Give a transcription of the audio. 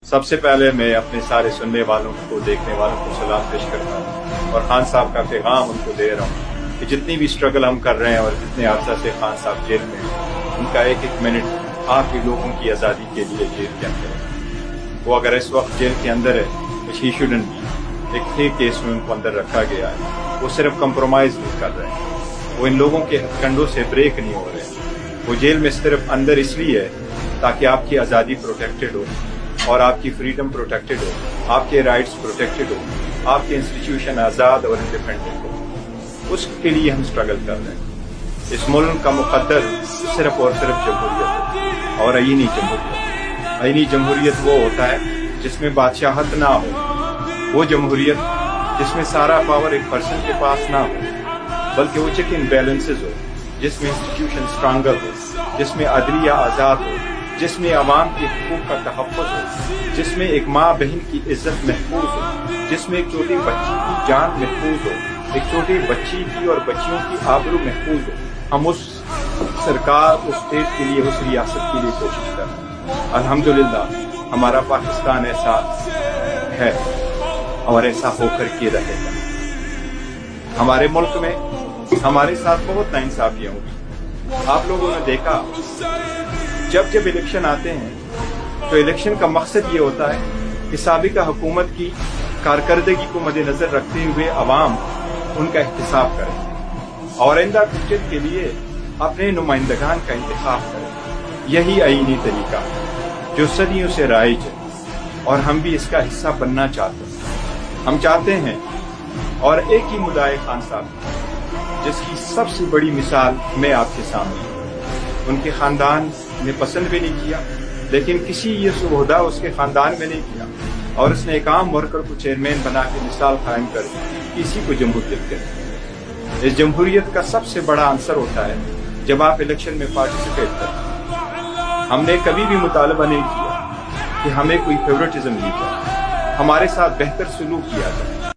सबसे पहले मैं अपने सारे सुनने वालों को, देखने वालों को सलाम पेश करता हूँ और खान साहब का पैगाम उनको दे रहा हूँ कि जितनी भी स्ट्रगल हम कर रहे हैं और जितने अरसा से खान साहब जेल में हैं, उनका एक एक मिनट आप ही लोगों की आज़ादी के लिए जेल के अंदर है। वो अगर इस वक्त जेल के अंदर है, ही शुडंट बी। एक फेक केस में उनको अंदर रखा गया है। वो सिर्फ कंप्रोमाइज़ नहीं कर रहे हैं, वो इन लोगों के हथकंडों से ब्रेक नहीं हो रहे। वो जेल में सिर्फ अंदर इसलिए है ताकि आपकी आज़ादी प्रोटेक्टेड हो और आपकी फ्रीडम प्रोटेक्टेड हो, आपके राइट्स प्रोटेक्टेड हो, आपके इंस्टीट्यूशन आज़ाद और इंडिपेंडेंट हो। उसके लिए हम स्ट्रगल कर रहे हैं। इस मुल्क का मुकद्दर सिर्फ और सिर्फ जमहूरियत है और आईनी जमहूरियत। आईनी जमहूरियत वो होता है जिसमें बादशाहत ना हो, वो जमहूरियत जिसमें सारा पावर एक पर्सन के पास ना हो, बल्कि वो चेक इन बैलेंसेज हो, जिसमें इंस्टीट्यूशन स्ट्रांगर हो, जिसमें अदलिया आज़ाद हो, जिसमें अवाम के हुकूक का तहफ़्फ़ुज़ हो, जिसमें एक माँ बहन की इज्जत महफूज हो, जिसमें एक छोटी बच्ची की जान महफूज हो, एक छोटी बच्ची की और बच्चियों की आबरू महफूज हो। हम उस सरकार, उस स्टेट के लिए, उस रियासत के लिए कोशिश कर रहे हैं। अल्हम्दुलिल्लाह हमारा पाकिस्तान ऐसा है और ऐसा होकर के रहेगा। हमारे मुल्क में हमारे साथ बहुत नाइंसाफियाँ होगी। आप लोगों ने देखा जब जब इलेक्शन आते हैं तो इलेक्शन का मकसद ये होता है कि साबिका हुकूमत की कारकर्दगी को मद्देनजर रखते हुए अवाम उनका एहतसाब करें और आइंदा फ्यूचर के लिए अपने नुमाइंदगान का इंतखाब करें। यही आईनी तरीका है जो सदियों से राइज है और हम भी इसका हिस्सा बनना चाहते हैं। हम चाहते हैं और एक ही मुद्दा है खान साहब, जिसकी सबसे बड़ी मिसाल मैं आपके सामने। उनके खानदान ने पसंद भी नहीं किया, लेकिन किसी ये सुबहदा उसके खानदान में नहीं किया और उसने एक आम वर्कर को चेयरमैन बना के मिसाल कायम कर दी। इसी को जमहूरियत कहते हैं। इस जमहूरियत का सबसे बड़ा आंसर होता है जब आप इलेक्शन में पार्टिसिपेट करते हैं। हमने कभी भी मुतालबा नहीं किया कि हमें कोई फेवरेटिज्म दी जाए, हमारे साथ बेहतर सलूक किया जाए।